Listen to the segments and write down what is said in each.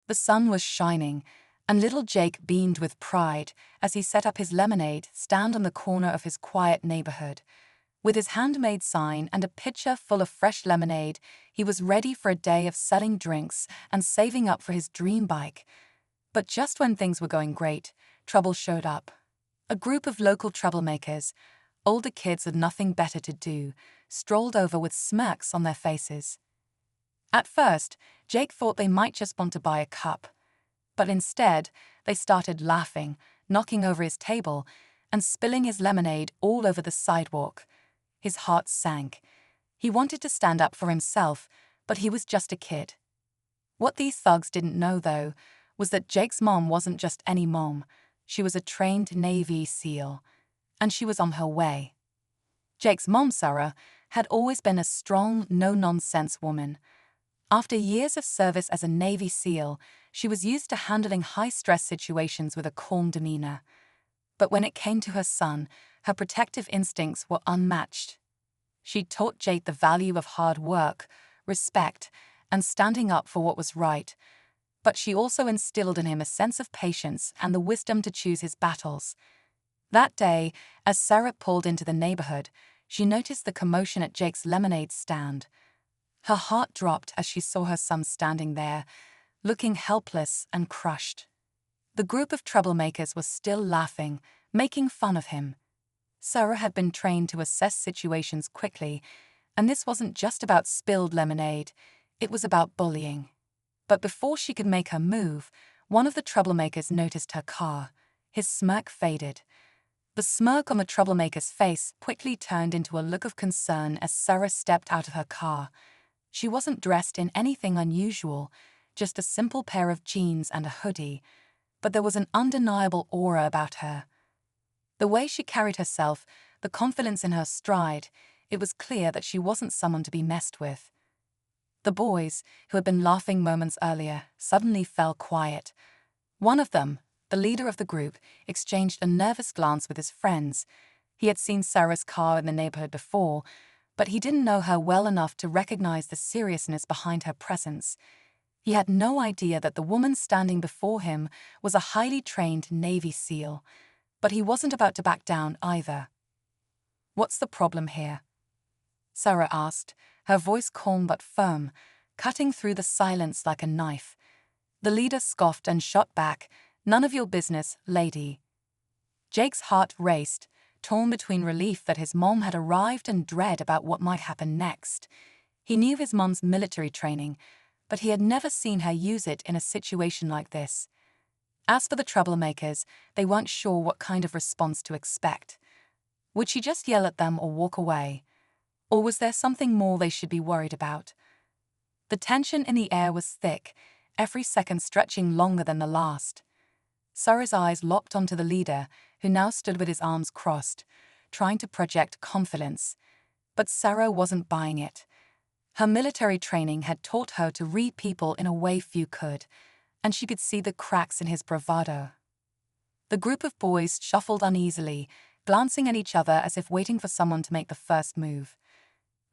The sun was shining, and little Jake beamed with pride as he set up his lemonade stand on the corner of his quiet neighborhood. With his handmade sign and a pitcher full of fresh lemonade, he was ready for a day of selling drinks and saving up for his dream bike. But just when things were going great, trouble showed up. A group of local troublemakers, older kids with nothing better to do, strolled over with smirks on their faces. At first, Jake thought they might just want to buy a cup. But instead, they started laughing, knocking over his table, and spilling his lemonade all over the sidewalk. His heart sank. He wanted to stand up for himself, but he was just a kid. What these thugs didn't know, though, was that Jake's mom wasn't just any mom. She was a trained Navy SEAL, and she was on her way. Jake's mom, Sarah, had always been a strong, no-nonsense woman. After years of service as a Navy SEAL, she was used to handling high-stress situations with a calm demeanor. But when it came to her son, her protective instincts were unmatched. She taught Jake the value of hard work, respect, and standing up for what was right. But she also instilled in him a sense of patience and the wisdom to choose his battles. That day, as Sarah pulled into the neighborhood, she noticed the commotion at Jake's lemonade stand. Her heart dropped as she saw her son standing there, looking helpless and crushed. The group of troublemakers was still laughing, making fun of him. Sarah had been trained to assess situations quickly, and this wasn't just about spilled lemonade, it was about bullying. But before she could make her move, one of the troublemakers noticed her car. His smirk faded. The smirk on the troublemaker's face quickly turned into a look of concern as Sarah stepped out of her car. She wasn't dressed in anything unusual, just a simple pair of jeans and a hoodie, but there was an undeniable aura about her. The way she carried herself, the confidence in her stride, it was clear that she wasn't someone to be messed with. The boys, who had been laughing moments earlier, suddenly fell quiet. One of them, the leader of the group, exchanged a nervous glance with his friends. He had seen Sarah's car in the neighborhood before, but he didn't know her well enough to recognize the seriousness behind her presence. He had no idea that the woman standing before him was a highly trained Navy SEAL. But he wasn't about to back down either. "What's the problem here?" Sarah asked, her voice calm but firm, cutting through the silence like a knife. The leader scoffed and shot back, "None of your business, lady." Jake's heart raced, torn between relief that his mom had arrived and dread about what might happen next. He knew his mom's military training, but he had never seen her use it in a situation like this. As for the troublemakers, they weren't sure what kind of response to expect. Would she just yell at them or walk away? Or was there something more they should be worried about? The tension in the air was thick, every second stretching longer than the last. Sarah's eyes locked onto the leader, who now stood with his arms crossed, trying to project confidence. But Sarah wasn't buying it. Her military training had taught her to read people in a way few could, and she could see the cracks in his bravado. The group of boys shuffled uneasily, glancing at each other as if waiting for someone to make the first move.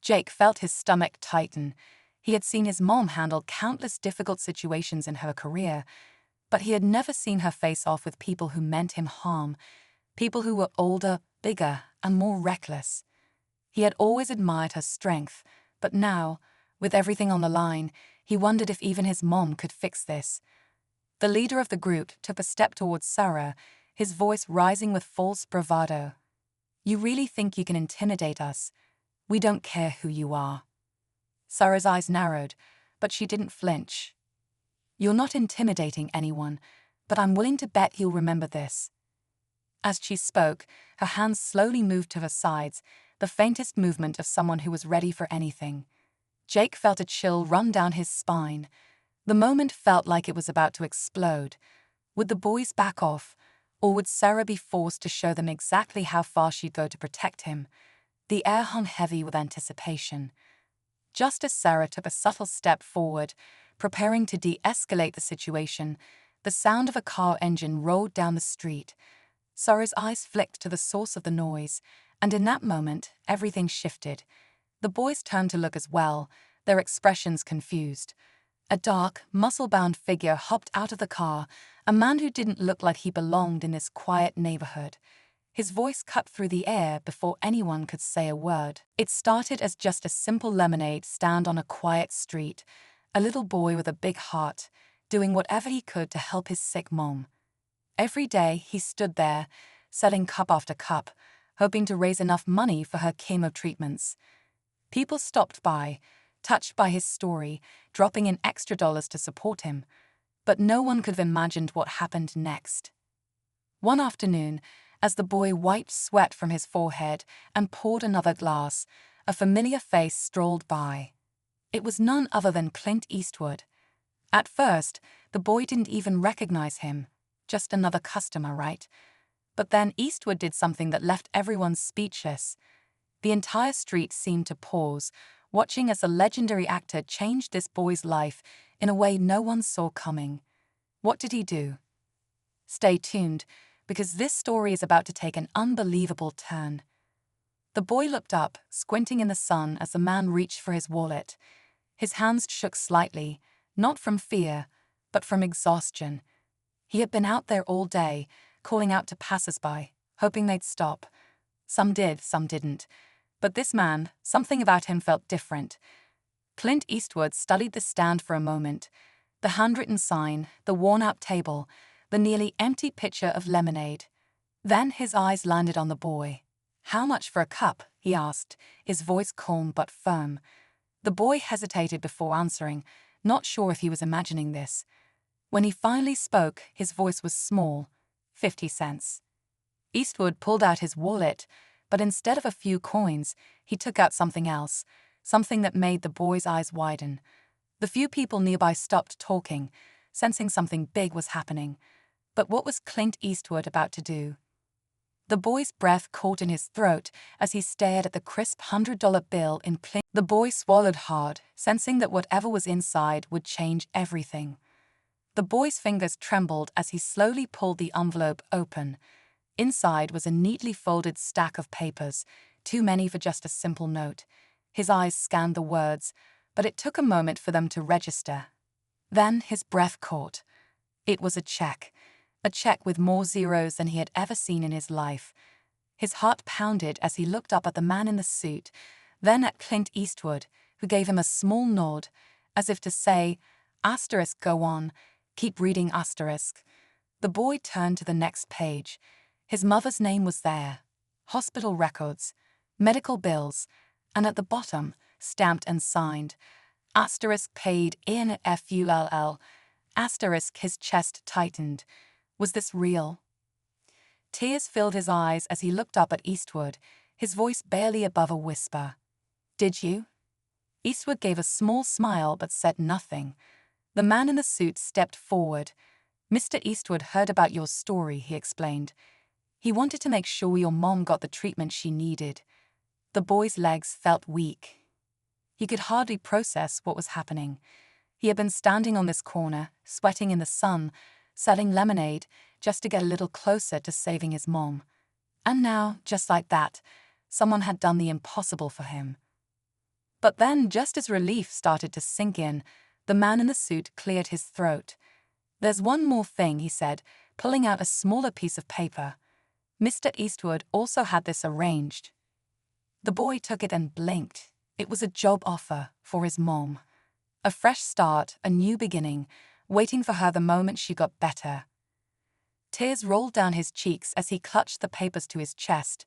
Jake felt his stomach tighten. He had seen his mom handle countless difficult situations in her career, but he had never seen her face off with people who meant him harm, people who were older, bigger, and more reckless. He had always admired her strength, but now, with everything on the line, he wondered if even his mom could fix this. The leader of the group took a step towards Sarah, his voice rising with false bravado. "You really think you can intimidate us? We don't care who you are." Sarah's eyes narrowed, but she didn't flinch. "You're not intimidating anyone, but I'm willing to bet you'll remember this." As she spoke, her hands slowly moved to her sides, the faintest movement of someone who was ready for anything. Jake felt a chill run down his spine. The moment felt like it was about to explode. Would the boys back off, or would Sarah be forced to show them exactly how far she'd go to protect him? The air hung heavy with anticipation. Just as Sarah took a subtle step forward, preparing to de-escalate the situation, the sound of a car engine rolled down the street. Sarah's eyes flicked to the source of the noise, and in that moment, everything shifted. The boys turned to look as well, their expressions confused. A dark, muscle-bound figure hopped out of the car, a man who didn't look like he belonged in this quiet neighborhood. His voice cut through the air before anyone could say a word. It started as just a simple lemonade stand on a quiet street, a little boy with a big heart, doing whatever he could to help his sick mom. Every day he stood there, selling cup after cup, hoping to raise enough money for her chemo treatments. People stopped by, touched by his story, dropping in extra dollars to support him. But no one could have imagined what happened next. One afternoon, as the boy wiped sweat from his forehead and poured another glass, a familiar face strolled by. It was none other than Clint Eastwood. At first, the boy didn't even recognize him. Just another customer, right? But then Eastwood did something that left everyone speechless. The entire street seemed to pause, watching as the legendary actor changed this boy's life in a way no one saw coming. What did he do? Stay tuned, because this story is about to take an unbelievable turn. The boy looked up, squinting in the sun as the man reached for his wallet. His hands shook slightly, not from fear, but from exhaustion. He had been out there all day, calling out to passers-by, hoping they'd stop. Some did, some didn't. But this man, something about him felt different. Clint Eastwood studied the stand for a moment. The handwritten sign, the worn-out table, the nearly empty pitcher of lemonade. Then his eyes landed on the boy. "How much for a cup?" he asked, his voice calm but firm. The boy hesitated before answering, not sure if he was imagining this. When he finally spoke, his voice was small. 50 cents. Eastwood pulled out his wallet, but instead of a few coins, he took out something else, something that made the boy's eyes widen. The few people nearby stopped talking, sensing something big was happening. But what was Clint Eastwood about to do? The boy's breath caught in his throat as he stared at the crisp $100 bill in Clint. The boy swallowed hard, sensing that whatever was inside would change everything. The boy's fingers trembled as he slowly pulled the envelope open. Inside was a neatly folded stack of papers, too many for just a simple note. His eyes scanned the words, but it took a moment for them to register. Then his breath caught. It was a check with more zeros than he had ever seen in his life. His heart pounded as he looked up at the man in the suit, then at Clint Eastwood, who gave him a small nod, as if to say, asterisk, go on, keep reading asterisk. The boy turned to the next page. His mother's name was there, hospital records, medical bills, and at the bottom, stamped and signed, asterisk paid in full, asterisk. His chest tightened. Was this real? Tears filled his eyes as he looked up at Eastwood, his voice barely above a whisper. Did you? Eastwood gave a small smile but said nothing. The man in the suit stepped forward. Mr. Eastwood heard about your story, he explained. He wanted to make sure your mom got the treatment she needed. The boy's legs felt weak. He could hardly process what was happening. He had been standing on this corner, sweating in the sun, selling lemonade, just to get a little closer to saving his mom. And now, just like that, someone had done the impossible for him. But then, just as relief started to sink in, the man in the suit cleared his throat. There's one more thing, he said, pulling out a smaller piece of paper. Mr. Eastwood also had this arranged. The boy took it and blinked. It was a job offer for his mom. A fresh start, a new beginning, waiting for her the moment she got better. Tears rolled down his cheeks as he clutched the papers to his chest.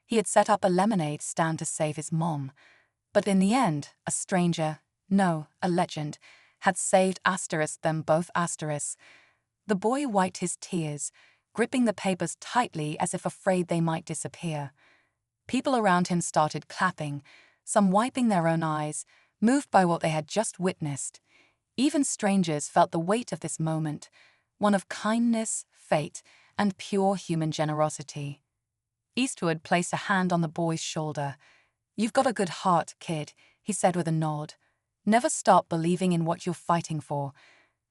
He had set up a lemonade stand to save his mom. But in the end, a stranger, no, a legend, had saved asterisk them both asterisks. The boy wiped his tears, gripping the papers tightly as if afraid they might disappear. People around him started clapping, some wiping their own eyes, moved by what they had just witnessed. Even strangers felt the weight of this moment, one of kindness, fate, and pure human generosity. Eastwood placed a hand on the boy's shoulder. You've got a good heart, kid, he said with a nod. Never stop believing in what you're fighting for.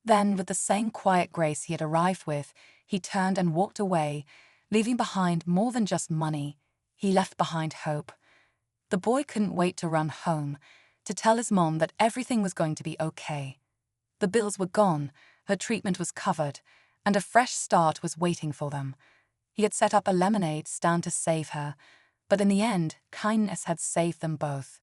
Then, with the same quiet grace he had arrived with, he turned and walked away, leaving behind more than just money. He left behind hope. The boy couldn't wait to run home, to tell his mom that everything was going to be okay. The bills were gone, her treatment was covered, and a fresh start was waiting for them. He had set up a lemonade stand to save her, but in the end, kindness had saved them both.